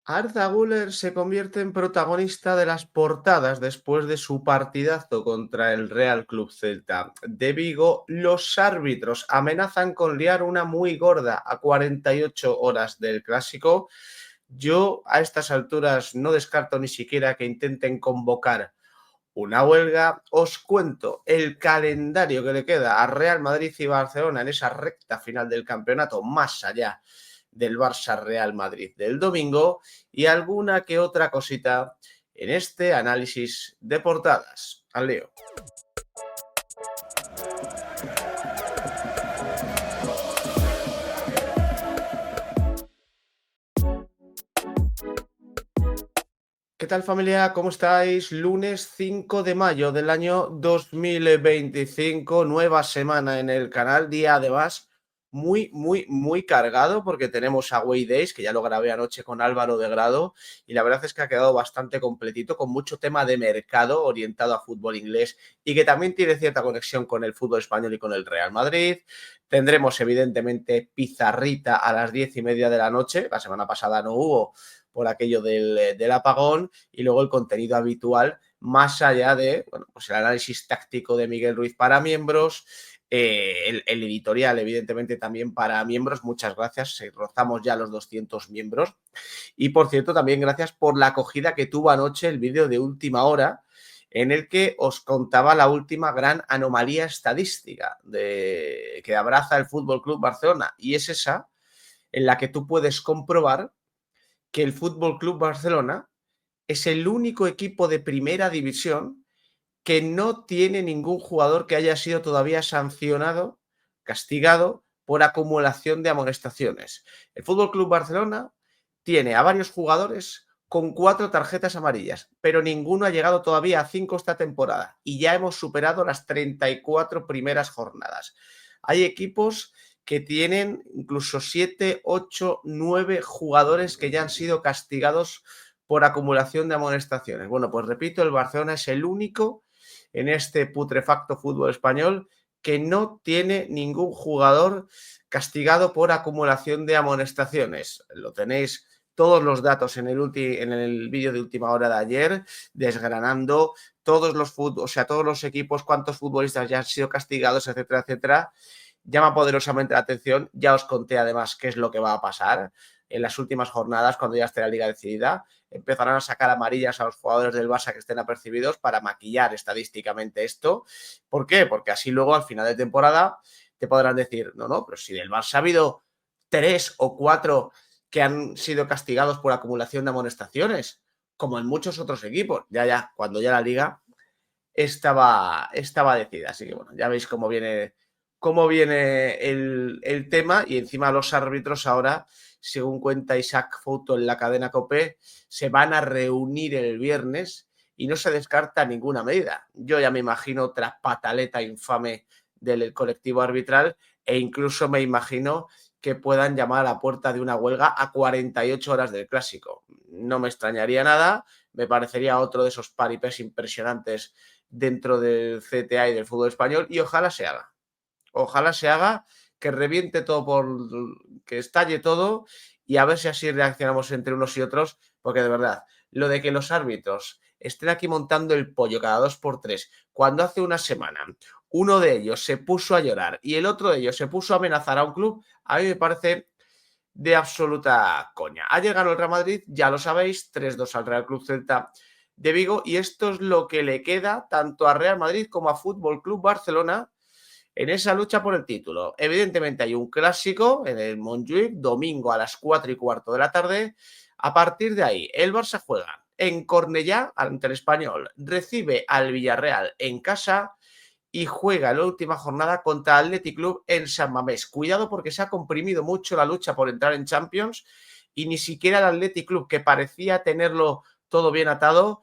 Arda Güler se convierte en protagonista de las portadas después de su partidazo contra el Real Club Celta de Vigo. Los árbitros amenazan con liar una muy gorda a 48 horas del clásico. Yo a estas alturas no descarto ni siquiera que intenten convocar una huelga. Os cuento el calendario que le queda a Real Madrid y Barcelona en esa recta final del campeonato, más allá del Barça Real Madrid del domingo, y alguna que otra cosita en este análisis de portadas. Al lío. ¿Qué tal, familia? ¿Cómo estáis? Lunes 5 de mayo del año 2025, nueva semana en el canal, día además muy cargado porque tenemos Away Days, que ya lo grabé anoche con Álvaro de Grado, y la verdad es que ha quedado bastante completito, con mucho tema de mercado orientado a fútbol inglés y que también tiene cierta conexión con el fútbol español y con el Real Madrid. Tendremos evidentemente pizarrita a las 10:30 de la noche, la semana pasada no hubo por aquello del apagón, y luego el contenido habitual, más allá de pues el análisis táctico de Miguel Ruiz para miembros, el editorial, evidentemente, también para miembros. Muchas gracias, rozamos ya los 200 miembros. Y, por cierto, también gracias por la acogida que tuvo anoche el vídeo de última hora, en el que os contaba la última gran anomalía estadística que abraza el Fútbol Club Barcelona, y es esa en la que tú puedes comprobar que el Fútbol Club Barcelona es el único equipo de primera división que no tiene ningún jugador que haya sido todavía sancionado, castigado por acumulación de amonestaciones. El Fútbol Club Barcelona tiene a varios jugadores con 4 tarjetas amarillas, pero ninguno ha llegado todavía a 5 esta temporada y ya hemos superado las 34 primeras jornadas. Hay equipos que tienen incluso 7, 8, 9 jugadores que ya han sido castigados por acumulación de amonestaciones. Bueno, pues repito, el Barcelona es el único en este putrefacto fútbol español que no tiene ningún jugador castigado por acumulación de amonestaciones. Lo tenéis todos los datos en el vídeo de última hora de ayer, desgranando todos los equipos, cuántos futbolistas ya han sido castigados, etcétera, etcétera. Llama poderosamente la atención. Ya os conté además qué es lo que va a pasar en las últimas jornadas, cuando ya esté la liga decidida. Empezarán a sacar amarillas a los jugadores del Barça que estén apercibidos para maquillar estadísticamente esto. ¿Por qué? Porque así luego al final de temporada te podrán decir, no, pero si del Barça ha habido 3 o 4 que han sido castigados por acumulación de amonestaciones, como en muchos otros equipos. Cuando ya la liga estaba decidida. Así que bueno, ya veis cómo viene el tema, y encima los árbitros ahora, según cuenta Isaac Fouto en la cadena COPE, se van a reunir el viernes y no se descarta ninguna medida. Yo ya me imagino otra pataleta infame del colectivo arbitral, e incluso me imagino que puedan llamar a la puerta de una huelga a 48 horas del clásico. No me extrañaría nada, me parecería otro de esos paripés impresionantes dentro del CTA y del fútbol español, y ojalá se haga. Ojalá se haga, que reviente todo, que estalle todo, y a ver si así reaccionamos entre unos y otros, porque de verdad, lo de que los árbitros estén aquí montando el pollo cada 2 por 3, cuando hace una semana uno de ellos se puso a llorar y el otro de ellos se puso a amenazar a un club, a mí me parece de absoluta coña. Ayer ganó el Real Madrid, ya lo sabéis, 3-2 al Real Club Celta de Vigo, y esto es lo que le queda tanto a Real Madrid como a Fútbol Club Barcelona en esa lucha por el título. Evidentemente hay un clásico en el Montjuïc, domingo a las 4:15 de la tarde. A partir de ahí, el Barça juega en Cornellá ante el Español, recibe al Villarreal en casa y juega la última jornada contra Athletic Club en San Mamés. Cuidado, porque se ha comprimido mucho la lucha por entrar en Champions, y ni siquiera el Athletic Club, que parecía tenerlo todo bien atado,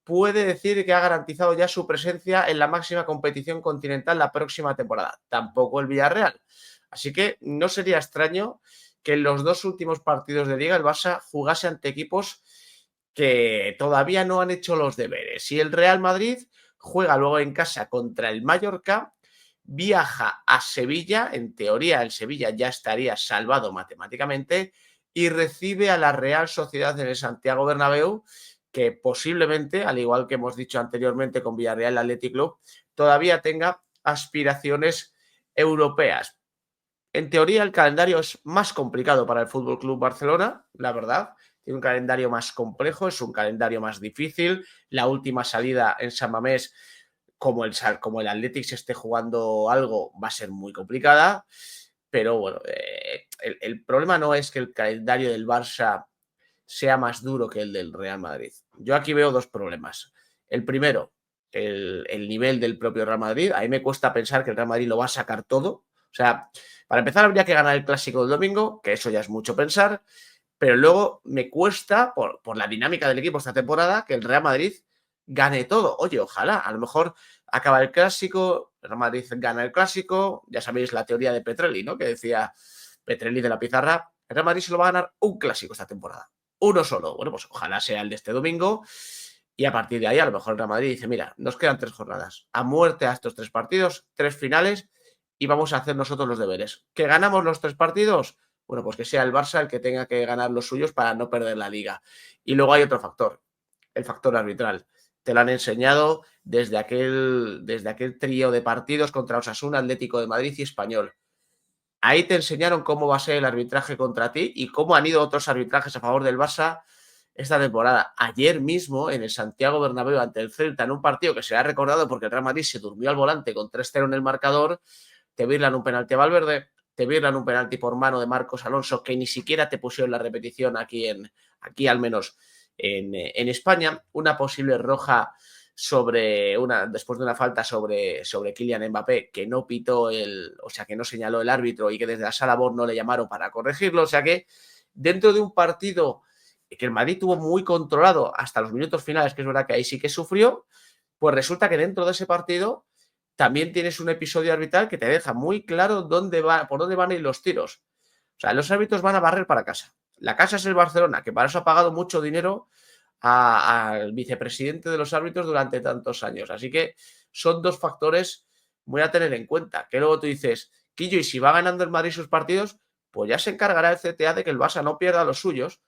puede decir que ha garantizado ya su presencia en la máxima competición continental la próxima temporada. Tampoco el Villarreal. Así que no sería extraño que en los 2 últimos partidos de Liga el Barça jugase ante equipos que todavía no han hecho los deberes. Y el Real Madrid juega luego en casa contra el Mallorca, viaja a Sevilla, en teoría el Sevilla ya estaría salvado matemáticamente, y recibe a la Real Sociedad en el Santiago Bernabéu, que posiblemente, al igual que hemos dicho anteriormente con Villarreal Athletic Club, todavía tenga aspiraciones europeas. En teoría, el calendario es más complicado para el Fútbol Club Barcelona, la verdad. Tiene un calendario más complejo, es un calendario más difícil. La última salida en San Mamés, como el Athletic se esté jugando algo, va a ser muy complicada. Pero bueno, el problema no es que el calendario del Barça sea más duro que el del Real Madrid. Yo aquí veo dos problemas. El primero, el nivel del propio Real Madrid. A mí me cuesta pensar que el Real Madrid lo va a sacar todo. O sea, para empezar habría que ganar el Clásico del domingo, que eso ya es mucho pensar, pero luego me cuesta, por la dinámica del equipo esta temporada, que el Real Madrid gane todo. Oye, ojalá, a lo mejor acaba el Clásico, el Real Madrid gana el Clásico, ya sabéis la teoría de Petrelli, ¿no? Que decía Petrelli de la pizarra, el Real Madrid se lo va a ganar un Clásico esta temporada. Uno solo. Bueno, pues ojalá sea el de este domingo. Y a partir de ahí, a lo mejor el Real Madrid dice, mira, nos quedan 3 jornadas. A muerte a estos 3 partidos, 3 finales, y vamos a hacer nosotros los deberes. ¿Que ganamos los 3 partidos? Bueno, pues que sea el Barça el que tenga que ganar los suyos para no perder la liga. Y luego hay otro factor, el factor arbitral. Te lo han enseñado desde aquel trío de partidos contra Osasuna, Atlético de Madrid y Español. Ahí te enseñaron cómo va a ser el arbitraje contra ti y cómo han ido otros arbitrajes a favor del Barça esta temporada. Ayer mismo, en el Santiago Bernabéu ante el Celta, en un partido que se ha recordado porque el Real Madrid se durmió al volante con 3-0 en el marcador, te birlan un penalti a Valverde, te birlan un penalti por mano de Marcos Alonso que ni siquiera te pusieron la repetición aquí al menos en España, una posible roja después de una falta sobre Kylian Mbappé que no pitó o sea, que no señaló el árbitro y que desde la sala VAR no le llamaron para corregirlo. O sea que dentro de un partido que el Madrid tuvo muy controlado hasta los minutos finales, que es verdad que ahí sí que sufrió, pues resulta que dentro de ese partido también tienes un episodio arbitral que te deja muy claro por dónde van a ir los tiros. O sea, los árbitros van a barrer para casa. La casa es el Barcelona, que para eso ha pagado mucho dinero al vicepresidente de los árbitros durante tantos años. Así que son dos factores muy a tener en cuenta. Que luego tú dices, Quillo, y si va ganando el Madrid sus partidos, pues ya se encargará el CTA de que el Barça no pierda los suyos,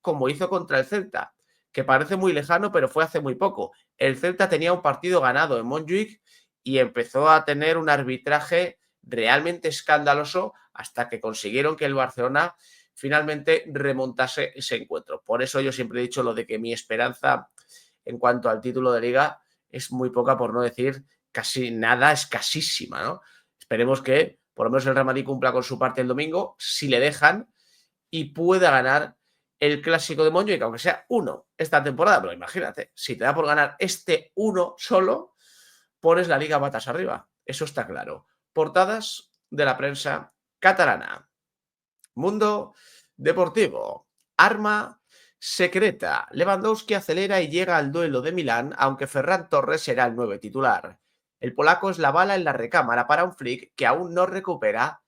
como hizo contra el Celta, que parece muy lejano, pero fue hace muy poco. El Celta tenía un partido ganado en Montjuic y empezó a tener un arbitraje realmente escandaloso hasta que consiguieron que el Barcelona finalmente remontase ese encuentro. Por eso yo siempre he dicho lo de que mi esperanza en cuanto al título de liga es muy poca, por no decir casi nada, escasísima, ¿no? Esperemos que por lo menos el Real Madrid cumpla con su parte el domingo, si le dejan, y pueda ganar el Clásico de Montjuic, aunque sea uno esta temporada. Pero imagínate, si te da por ganar este uno solo, pones la liga patas arriba. Eso está claro. Portadas de la prensa catalana. Mundo deportivo. Arma secreta. Lewandowski acelera y llega al duelo de Milán, aunque Ferran Torres será el 9 titular. El polaco es la bala en la recámara para un Flick que aún no recupera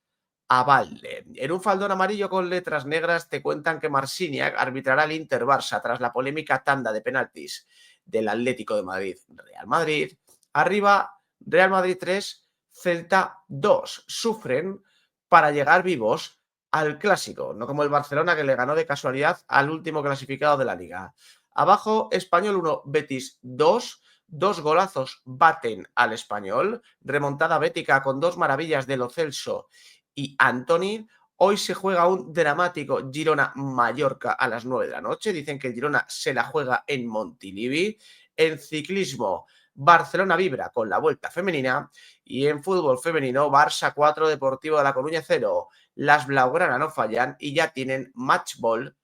a Valde. En un faldón amarillo con letras negras te cuentan que Marciniak arbitrará el Inter Barça tras la polémica tanda de penaltis del Atlético de Madrid. Real Madrid. Arriba, Real Madrid 3, Celta 2. Sufren para llegar vivos al Clásico, no como el Barcelona que le ganó de casualidad al último clasificado de la Liga. Abajo, Español 1, Betis 2. Dos golazos baten al Español. Remontada bética con dos maravillas de Lo Celso y Antoni. Hoy se juega un dramático Girona-Mallorca a las 9 de la noche. Dicen que el Girona se la juega en Montilivi. En ciclismo, Barcelona vibra con la Vuelta Femenina. Y en fútbol femenino, Barça 4, Deportivo de La Coruña 0. Las Blaugrana no fallan y ya tienen match ball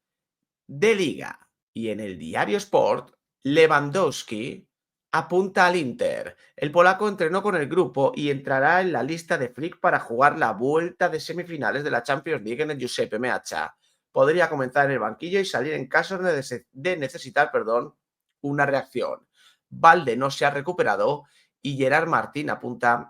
de liga. Y en el Diario Sport, Lewandowski apunta al Inter. El polaco entrenó con el grupo y entrará en la lista de Flick para jugar la vuelta de semifinales de la Champions League en el Giuseppe Meazza. Podría comenzar en el banquillo y salir en caso de necesitar una reacción. Valde no se ha recuperado y Gerard Martín apunta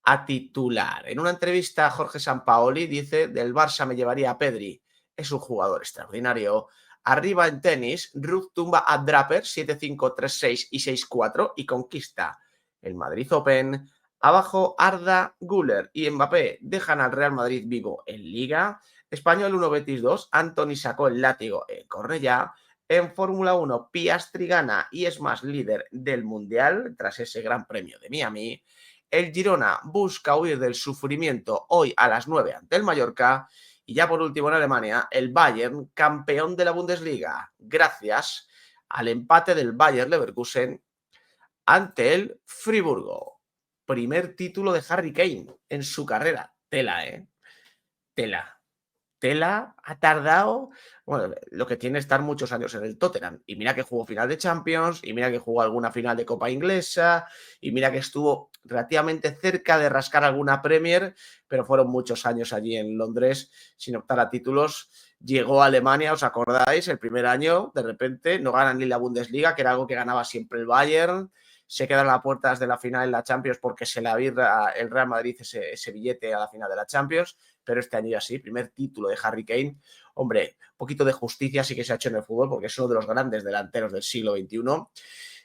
a titular. En una entrevista, Jorge Sampaoli dice: del Barça me llevaría a Pedri. Es un jugador extraordinario. Arriba en tenis, Ruth tumba a Draper 7-5, 3-6 y 6-4 y conquista el Madrid Open. Abajo, Arda Güler y Mbappé dejan al Real Madrid vivo en Liga. Español 1, Betis 2. Antony sacó el látigo en Cornellá. En Fórmula 1, Piastri gana y es más líder del Mundial tras ese Gran Premio de Miami. El Girona busca huir del sufrimiento hoy a las 9 ante el Mallorca. Y ya por último en Alemania, el Bayern, campeón de la Bundesliga, gracias al empate del Bayer Leverkusen ante el Friburgo. Primer título de Harry Kane en su carrera. Tela, ¿eh? Tela. Tela ha tardado, bueno, lo que tiene es estar muchos años en el Tottenham. Y mira que jugó final de Champions, y mira que jugó alguna final de Copa Inglesa, y mira que estuvo relativamente cerca de rascar alguna Premier, pero fueron muchos años allí en Londres sin optar a títulos. Llegó a Alemania, ¿os acordáis? El primer año, de repente, no ganan ni la Bundesliga, que era algo que ganaba siempre el Bayern. Se quedan a las puertas de la final en la Champions porque se le abrirá el Real Madrid ese billete a la final de la Champions, pero este año ya sí, primer título de Harry Kane. Hombre, un poquito de justicia sí que se ha hecho en el fútbol porque es uno de los grandes delanteros del siglo XXI,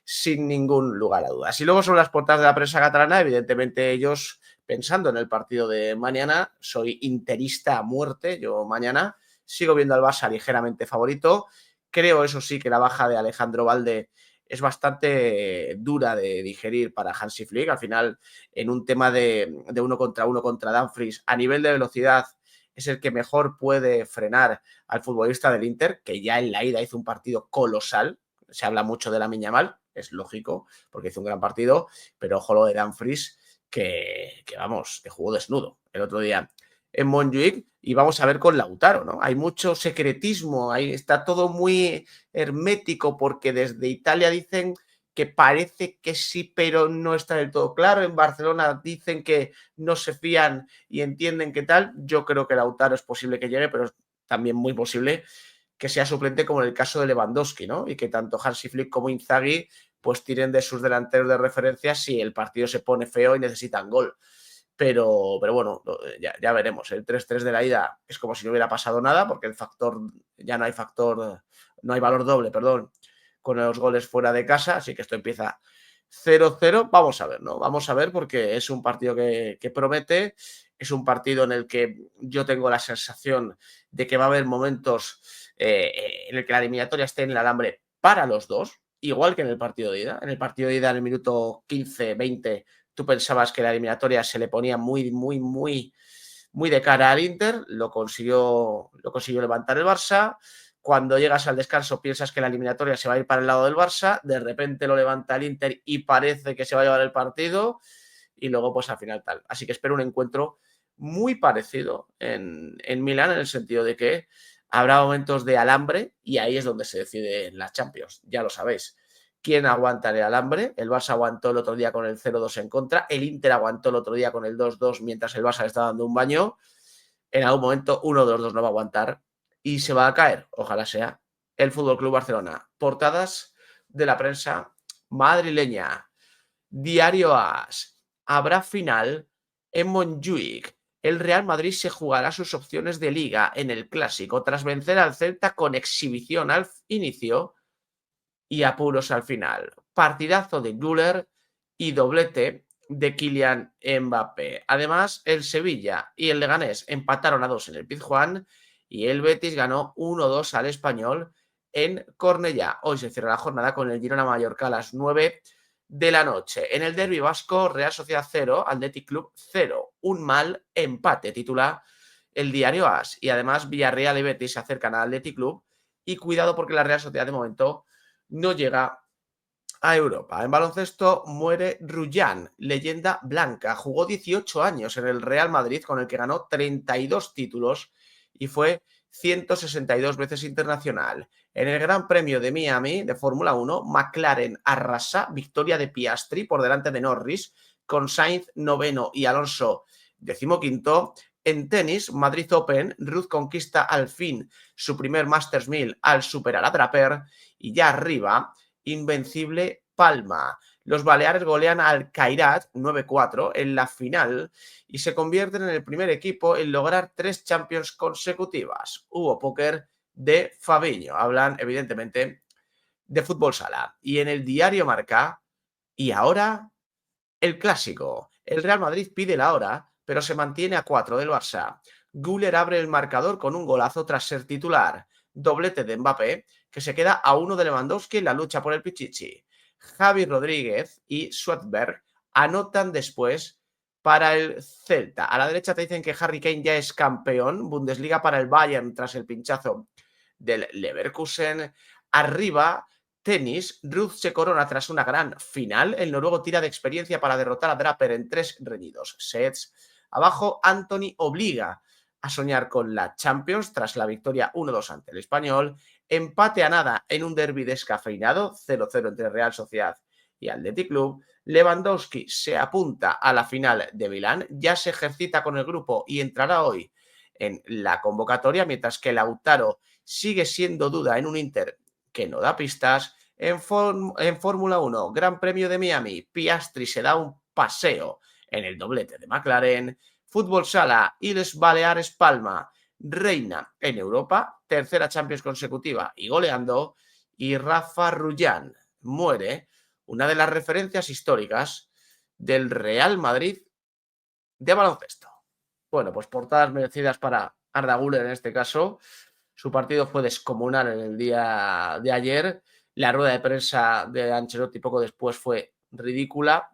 sin ningún lugar a dudas. Y luego son las portadas de la prensa catalana, evidentemente ellos pensando en el partido de mañana. Soy interista a muerte, yo mañana sigo viendo al Barça ligeramente favorito. Creo, eso sí, que la baja de Alejandro Valde es bastante dura de digerir para Hansi Flick. Al final, en un tema de uno contra Dumfries, a nivel de velocidad, es el que mejor puede frenar al futbolista del Inter, que ya en la ida hizo un partido colosal. Se habla mucho de Lamine Yamal, es lógico, porque hizo un gran partido, pero ojo lo de Dumfries, que vamos, que jugó desnudo el otro día en Montjuic, y vamos a ver con Lautaro, ¿no? Hay mucho secretismo, ahí está todo muy hermético porque desde Italia dicen que parece que sí, pero no está del todo claro. En Barcelona dicen que no se fían y entienden qué tal. Yo creo que Lautaro es posible que llegue, pero es también muy posible que sea suplente como en el caso de Lewandowski, ¿no? Y que tanto Hansi Flick como Inzaghi pues tiren de sus delanteros de referencia si el partido se pone feo y necesitan gol. Pero bueno, ya veremos. El 3-3 de la ida es como si no hubiera pasado nada, porque el factor, ya no hay factor, no hay valor doble, perdón, con los goles fuera de casa, así que esto empieza 0-0. Vamos a ver, ¿no? Vamos a ver, porque es un partido que promete, es un partido en el que yo tengo la sensación de que va a haber momentos en el que la eliminatoria esté en el alambre para los dos, igual que en el partido de ida. En el partido de ida, en el minuto 15-20, tú pensabas que la eliminatoria se le ponía muy de cara al Inter, lo consiguió levantar el Barça. Cuando llegas al descanso piensas que la eliminatoria se va a ir para el lado del Barça, de repente lo levanta el Inter y parece que se va a llevar el partido, y luego pues al final tal. Así que espero un encuentro muy parecido en Milán, en el sentido de que habrá momentos de alambre y ahí es donde se decide en las Champions, ya lo sabéis. ¿Quién aguanta el alambre? El Barça aguantó el otro día con el 0-2 en contra, el Inter aguantó el otro día con el 2-2 mientras el Barça le estaba dando un baño. En algún momento uno de los dos no va a aguantar y se va a caer, ojalá sea el Fútbol Club Barcelona. Portadas de la prensa madrileña. Diario AS. Habrá final en Montjuic. El Real Madrid se jugará sus opciones de liga en el Clásico tras vencer al Celta con exhibición al inicio y apuros al final. Partidazo de Güler y doblete de Kylian Mbappé. Además, el Sevilla y el Leganés empataron a 2 en el Pizjuán y el Betis ganó 1-2 al Español en Cornellá. Hoy se cierra la jornada con el Girona Mallorca a las 9 de la noche. En el derbi vasco, Real Sociedad 0, Athletic Club 0. Un mal empate, titula el diario AS. Y además, Villarreal y Betis se acercan al Athletic Club. Y cuidado porque la Real Sociedad de momento no llega a Europa. En baloncesto muere Rullán, leyenda blanca. Jugó 18 años en el Real Madrid, con el que ganó 32 títulos y fue 162 veces internacional. En el Gran Premio de Miami de Fórmula 1, McLaren arrasa, victoria de Piastri por delante de Norris, con Sainz noveno y Alonso decimoquinto. En tenis, Madrid Open, Ruth conquista al fin su primer Masters 1000 al superar a Draper, y ya arriba, invencible Palma. Los Baleares golean al Kairat 9-4 en la final y se convierten en el primer equipo en lograr 3 Champions consecutivas. Hubo póker de Fabinho. Hablan, evidentemente, de fútbol sala. Y en el diario Marca, y ahora, el clásico. El Real Madrid pide la hora, pero se mantiene a 4 del Barça. Güler abre el marcador con un golazo tras ser titular. Doblete de Mbappé, que se queda a uno de Lewandowski en la lucha por el Pichichi. Javi Rodríguez y Swartberg anotan después para el Celta. A la derecha te dicen que Harry Kane ya es campeón. Bundesliga para el Bayern tras el pinchazo del Leverkusen. Arriba, tenis. Ruth se corona tras una gran final. El noruego tira de experiencia para derrotar a Draper en 3 reñidos sets. Abajo, Anthony obliga a soñar con la Champions tras la victoria 1-2 ante el Español. Empate a nada en un derbi descafeinado, 0-0 entre Real Sociedad y Athletic Club. Lewandowski se apunta a la final de Milán, ya se ejercita con el grupo y entrará hoy en la convocatoria, mientras que Lautaro sigue siendo duda en un Inter que no da pistas. En Fórmula 1, Gran Premio de Miami, Piastri se da un paseo en el doblete de McLaren. Fútbol Sala, Isles Baleares Palma, reina en Europa, tercera Champions consecutiva y goleando. Y Rafa Rullán muere, una de las referencias históricas del Real Madrid de baloncesto. Bueno, pues portadas merecidas para Arda Güler en este caso. Su partido fue descomunal en el día de ayer. La rueda de prensa de Ancelotti poco después fue ridícula,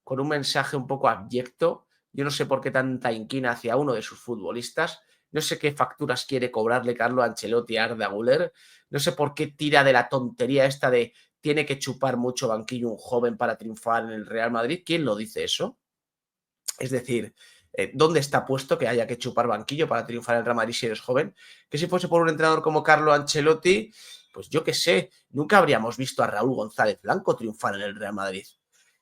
con un mensaje un poco abyecto. Yo no sé por qué tanta inquina hacia uno de sus futbolistas. No sé qué facturas quiere cobrarle Carlo Ancelotti a Arda Güler. No sé por qué tira de la tontería esta de tiene que chupar mucho banquillo un joven para triunfar en el Real Madrid. ¿Quién lo dice eso? Es decir, ¿dónde está puesto que haya que chupar banquillo para triunfar en el Real Madrid si eres joven? Que si fuese por un entrenador como Carlo Ancelotti, pues yo qué sé, nunca habríamos visto a Raúl González Blanco triunfar en el Real Madrid.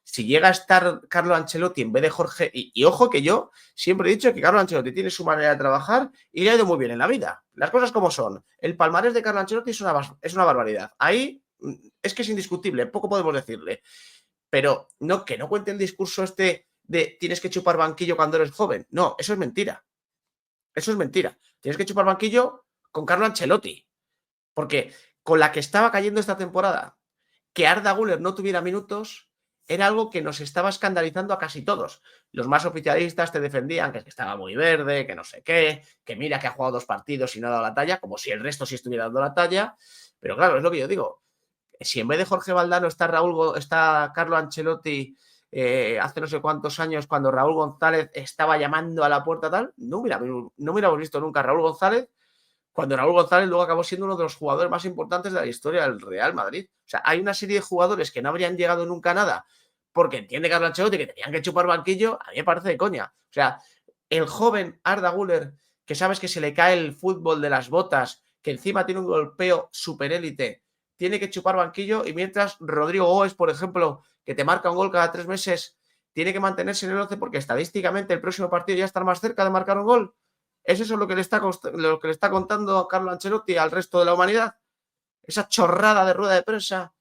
Si llega a estar Carlo Ancelotti en vez de Jorge, y ojo que yo siempre he dicho que Carlo Ancelotti tiene su manera de trabajar y le ha ido muy bien en la vida. Las cosas como son. El palmarés de Carlo Ancelotti es una barbaridad. Ahí es que es indiscutible, poco podemos decirle. Pero no, que no cuente el discurso este de tienes que chupar banquillo cuando eres joven. No, eso es mentira. Eso es mentira. Tienes que chupar banquillo con Carlo Ancelotti. Porque con la que estaba cayendo esta temporada, que Arda Güler no tuviera minutos era algo que nos estaba escandalizando a casi todos. Los más oficialistas te defendían que estaba muy verde, que no sé qué, que mira que ha jugado 2 partidos y no ha dado la talla, como si el resto sí estuviera dando la talla. Pero claro, es lo que yo digo. Si en vez de Jorge Valdano está Carlo Ancelotti hace no sé cuántos años, cuando Raúl González estaba llamando a la puerta tal, no hubiéramos visto nunca a Raúl González, cuando Raúl González luego acabó siendo uno de los jugadores más importantes de la historia del Real Madrid. O sea, hay una serie de jugadores que no habrían llegado nunca a nada porque entiende Carlo Ancelotti que tenían que chupar banquillo, a mí me parece de coña. O sea, el joven Arda Güler, que sabes que se le cae el fútbol de las botas, que encima tiene un golpeo superélite, tiene que chupar banquillo, y mientras Rodrigo Góez, por ejemplo, que te marca un gol cada 3 meses, tiene que mantenerse en el 11 porque estadísticamente el próximo partido ya está más cerca de marcar un gol. ¿Es eso lo que le está contando Carlo Ancelotti al resto de la humanidad? Esa chorrada de rueda de prensa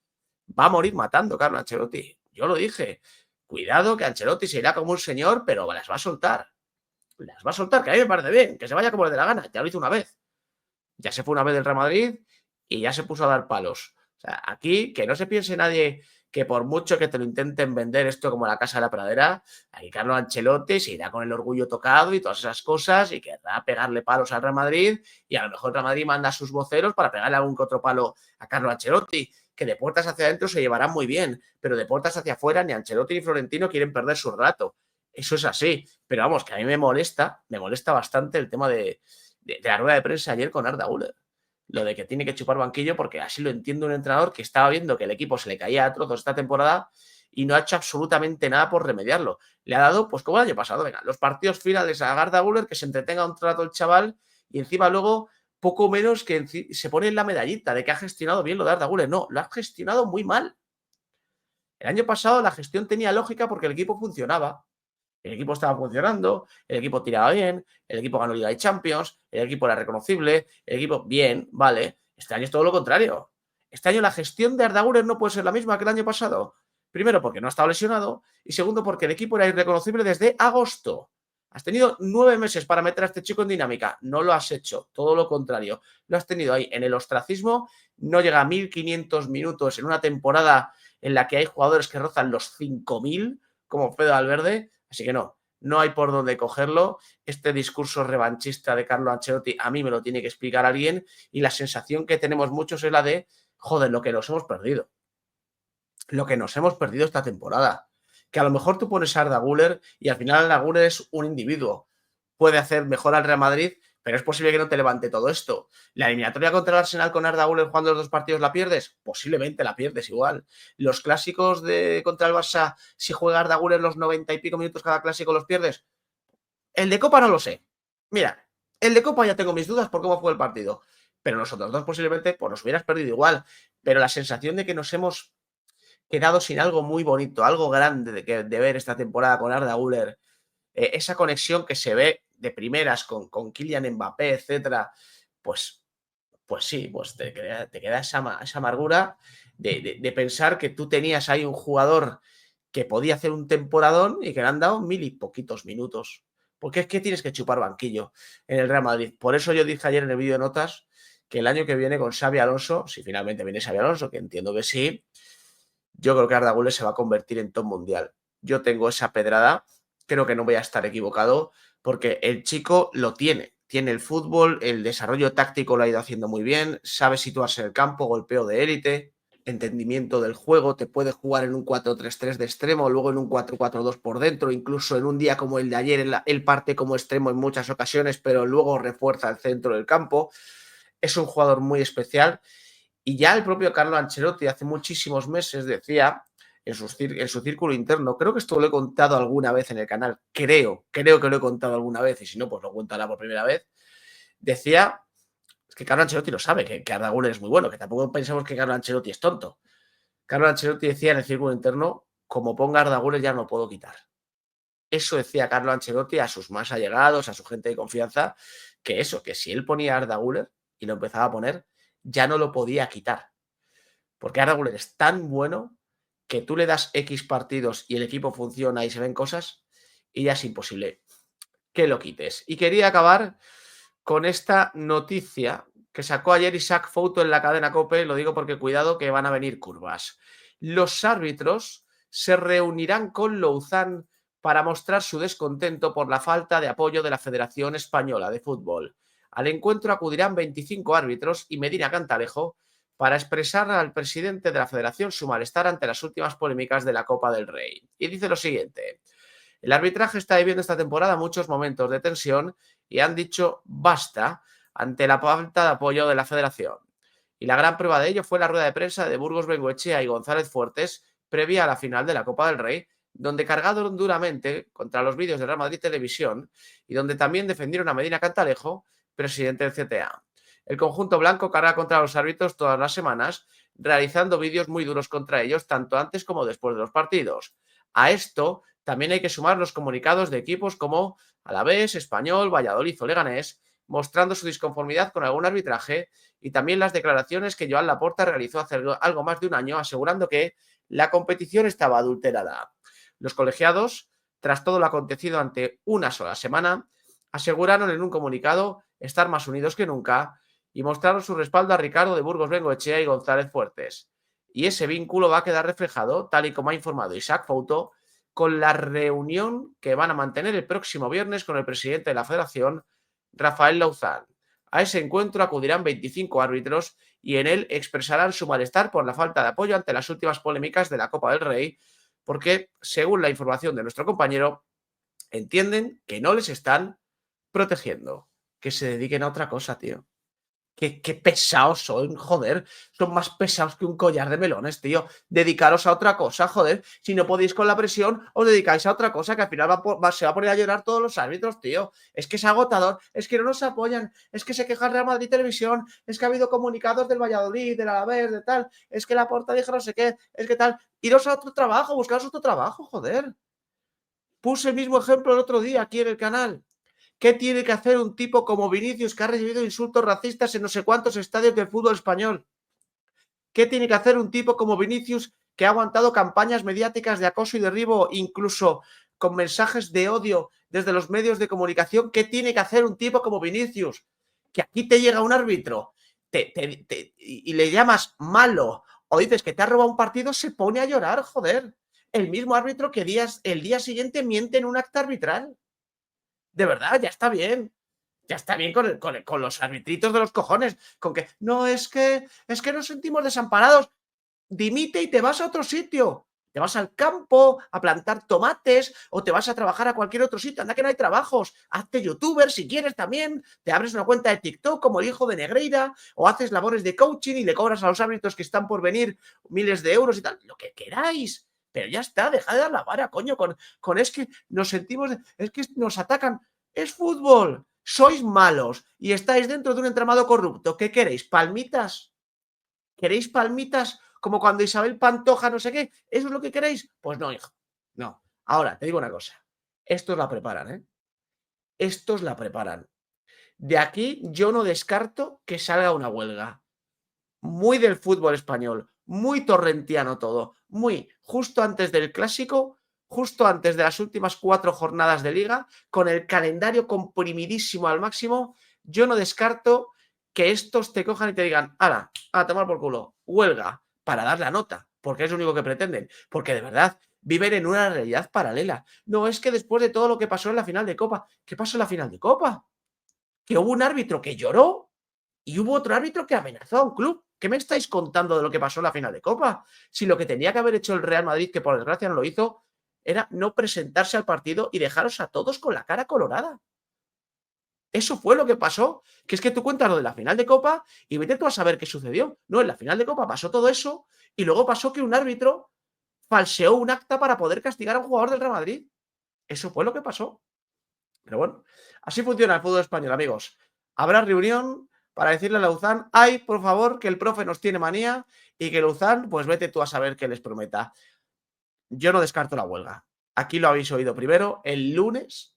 va a morir matando Carlo Ancelotti. Yo lo dije. Cuidado que Ancelotti se irá como un señor, pero las va a soltar. Las va a soltar, que a mí me parece bien, que se vaya como le dé la gana. Ya lo hizo una vez. Ya se fue una vez del Real Madrid y ya se puso a dar palos. O sea, aquí que no se piense nadie que por mucho que te lo intenten vender esto como la casa de la pradera, aquí Carlo Ancelotti se irá con el orgullo tocado y todas esas cosas y querrá pegarle palos al Real Madrid, y a lo mejor el Real Madrid manda a sus voceros para pegarle algún que otro palo a Carlo Ancelotti, que de puertas hacia adentro se llevarán muy bien, pero de puertas hacia afuera ni Ancelotti ni Florentino quieren perder su rato. Eso es así. Pero vamos, que a mí me molesta bastante el tema de la rueda de prensa ayer con Arda Güler. Lo de que tiene que chupar banquillo, porque así lo entiende un entrenador que estaba viendo que el equipo se le caía a trozos esta temporada y no ha hecho absolutamente nada por remediarlo. Le ha dado, pues como el año pasado, venga, los partidos finales a Arda Güler, que se entretenga un trato el chaval, y encima luego poco menos que se pone en la medallita de que ha gestionado bien lo de Arda Güler. No, lo ha gestionado muy mal. El año pasado la gestión tenía lógica porque el equipo funcionaba. El equipo estaba funcionando, el equipo tiraba bien, el equipo ganó Liga de Champions, el equipo era reconocible, el equipo bien, vale. Este año es todo lo contrario. Este año la gestión de Arda Güler no puede ser la misma que el año pasado. Primero, porque no ha estado lesionado, y segundo, porque el equipo era irreconocible desde agosto. Has tenido 9 meses para meter a este chico en dinámica. No lo has hecho, todo lo contrario. Lo has tenido ahí en el ostracismo. No llega a 1.500 minutos en una temporada en la que hay jugadores que rozan los 5.000, como Pedro Valverde. Así que no, no hay por dónde cogerlo. Este discurso revanchista de Carlo Ancelotti a mí me lo tiene que explicar alguien y la sensación que tenemos muchos es la de, joder, lo que nos hemos perdido. Lo que nos hemos perdido esta temporada. Que a lo mejor tú pones a Arda Güler y al final Arda Güler es un individuo. Puede hacer mejor al Real Madrid, pero es posible que no te levante todo esto. ¿La eliminatoria contra el Arsenal con Arda Güler jugando los dos partidos la pierdes? Posiblemente la pierdes igual. Los clásicos contra el Barça, si juega Arda Güler los 90 y pico minutos cada clásico, los pierdes. El de Copa no lo sé. Mira, el de Copa ya tengo mis dudas por cómo fue el partido. Pero los otros dos posiblemente pues nos hubieras perdido igual. Pero la sensación de que nos hemos quedado sin algo muy bonito, algo grande de ver esta temporada con Arda Güler, esa conexión que se ve de primeras con Kylian Mbappé, etcétera, pues, pues sí, pues te queda esa amargura de pensar que tú tenías ahí un jugador que podía hacer un temporadón y que le han dado 1000 y poquitos minutos. Porque es que tienes que chupar banquillo en el Real Madrid. Por eso yo dije ayer en el vídeo de notas que el año que viene con Xabi Alonso, si finalmente viene Xabi Alonso, que entiendo que sí, yo creo que Arda Güler se va a convertir en top mundial. Yo tengo esa pedrada, creo que no voy a estar equivocado, porque el chico lo tiene. Tiene el fútbol, el desarrollo táctico lo ha ido haciendo muy bien, sabe situarse en el campo, golpeo de élite, entendimiento del juego, te puede jugar en un 4-3-3 de extremo, luego en un 4-4-2 por dentro, incluso en un día como el de ayer, él parte como extremo en muchas ocasiones, pero luego refuerza el centro del campo. Es un jugador muy especial y ya el propio Carlo Ancelotti hace muchísimos meses decía en su círculo interno, creo que esto lo he contado alguna vez en el canal, creo que lo he contado alguna vez y si no, pues lo contará por primera vez, decía que Carlo Ancelotti lo sabe, que Arda Güler es muy bueno, que tampoco pensemos que Carlo Ancelotti es tonto. Carlo Ancelotti decía en el círculo interno, como ponga Arda Güler ya no lo puedo quitar. Eso decía Carlo Ancelotti a sus más allegados, a su gente de confianza, que eso, que si él ponía a Arda Güler y lo empezaba a poner, ya no lo podía quitar. Porque Arda Güler es tan bueno que tú le das X partidos y el equipo funciona y se ven cosas y ya es imposible que lo quites. Y quería acabar con esta noticia que sacó ayer Isaac Fouto en la cadena COPE, lo digo porque cuidado que van a venir curvas. Los árbitros se reunirán con Louzán para mostrar su descontento por la falta de apoyo de la Federación Española de Fútbol. Al encuentro acudirán 25 árbitros y Medina Cantalejo para expresar al presidente de la Federación su malestar ante las últimas polémicas de la Copa del Rey. Y dice lo siguiente: el arbitraje está viviendo esta temporada muchos momentos de tensión y han dicho basta ante la falta de apoyo de la Federación. Y la gran prueba de ello fue la rueda de prensa de Burgos Bengoechea y González Fuertes previa a la final de la Copa del Rey, donde cargaron duramente contra los vídeos de Real Madrid Televisión y donde también defendieron a Medina Cantalejo, presidente del CTA. El conjunto blanco carga contra los árbitros todas las semanas, realizando vídeos muy duros contra ellos, tanto antes como después de los partidos. A esto también hay que sumar los comunicados de equipos como Alavés, Español, Valladolid o Leganés, mostrando su disconformidad con algún arbitraje, y también las declaraciones que Joan Laporta realizó hace algo más de un año, asegurando que la competición estaba adulterada. Los colegiados, tras todo lo acontecido ante una sola semana, aseguraron en un comunicado estar más unidos que nunca y mostraron su respaldo a Ricardo de Burgos Bengoechea y González Fuertes. Y ese vínculo va a quedar reflejado, tal y como ha informado Isaac Fouto, con la reunión que van a mantener el próximo viernes con el presidente de la Federación, Rafael Louzán. A ese encuentro acudirán 25 árbitros y en él expresarán su malestar por la falta de apoyo ante las últimas polémicas de la Copa del Rey, porque, según la información de nuestro compañero, entienden que no les están protegiendo, que se dediquen a otra cosa, tío. Qué pesados son, joder. Son más pesados que un collar de melones, tío. Dedicaros a otra cosa, joder. Si no podéis con la presión, os dedicáis a otra cosa, que al final se va a poner a llorar todos los árbitros, tío. Es que es agotador, es que no nos apoyan, es que se queja el Real Madrid Televisión, es que ha habido comunicados del Valladolid, del Alavés, de tal, es que Laporta dijo no sé qué, es que tal. Iros a otro trabajo, buscaros otro trabajo, joder. Puse el mismo ejemplo el otro día aquí en el canal. ¿Qué tiene que hacer un tipo como Vinicius, que ha recibido insultos racistas en no sé cuántos estadios del fútbol español? ¿Qué tiene que hacer un tipo como Vinicius, que ha aguantado campañas mediáticas de acoso y derribo, incluso con mensajes de odio desde los medios de comunicación? ¿Qué tiene que hacer un tipo como Vinicius? Que aquí te llega un árbitro y le llamas malo o dices que te ha robado un partido, se pone a llorar, joder. el mismo árbitro que el día siguiente miente en un acta arbitral. De verdad, ya está bien. Ya está bien con los arbitritos de los cojones. Con que, no, es que nos sentimos desamparados. Dimite y te vas a otro sitio. Te vas al campo a plantar tomates o te vas a trabajar a cualquier otro sitio. Anda que no hay trabajos. Hazte youtuber si quieres también. Te abres una cuenta de TikTok como el hijo de Negreira o haces labores de coaching y le cobras a los árbitros que están por venir miles de euros y tal. Lo que queráis. Pero ya está, dejad de dar la vara, coño, con es que nos sentimos, es que nos atacan. Es fútbol. Sois malos y estáis dentro de un entramado corrupto. ¿Qué queréis? ¿Palmitas? ¿Queréis palmitas como cuando Isabel Pantoja no sé qué? ¿Eso es lo que queréis? Pues no, hijo. No. Ahora, te digo una cosa. Estos la preparan, ¿eh? Estos la preparan. De aquí yo no descarto que salga una huelga. Muy del fútbol español. Muy torrentiano todo. Muy justo antes del clásico, justo antes de las últimas 4 jornadas de liga, con el calendario comprimidísimo al máximo, yo no descarto que estos te cojan y te digan, ala, a tomar por culo, huelga, para dar la nota, porque es lo único que pretenden. Porque de verdad, viven en una realidad paralela. No es que después de todo lo que pasó en la final de Copa, ¿qué pasó en la final de Copa? Que hubo un árbitro que lloró y hubo otro árbitro que amenazó a un club. ¿Qué me estáis contando de lo que pasó en la final de Copa? Si lo que tenía que haber hecho el Real Madrid, que por desgracia no lo hizo, era no presentarse al partido y dejaros a todos con la cara colorada. Eso fue lo que pasó. Que es que tú cuentas lo de la final de Copa y vete tú a saber qué sucedió. No, en la final de Copa pasó todo eso y luego pasó que un árbitro falseó un acta para poder castigar a un jugador del Real Madrid. Eso fue lo que pasó. Pero bueno, así funciona el fútbol español, amigos. Habrá reunión para decirle a Lauzán, ay, por favor, que el profe nos tiene manía y que Lauzán, pues vete tú a saber qué les prometa. Yo no descarto la huelga. Aquí lo habéis oído primero, el lunes,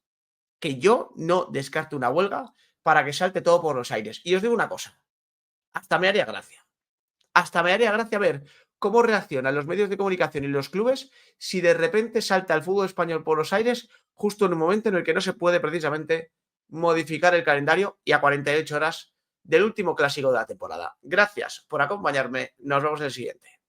que yo no descarto una huelga para que salte todo por los aires. Y os digo una cosa, hasta me haría gracia. Hasta me haría gracia ver cómo reaccionan los medios de comunicación y los clubes si de repente salta el fútbol español por los aires justo en un momento en el que no se puede precisamente modificar el calendario y a 48 horas del último clásico de la temporada. Gracias por acompañarme. Nos vemos en el siguiente.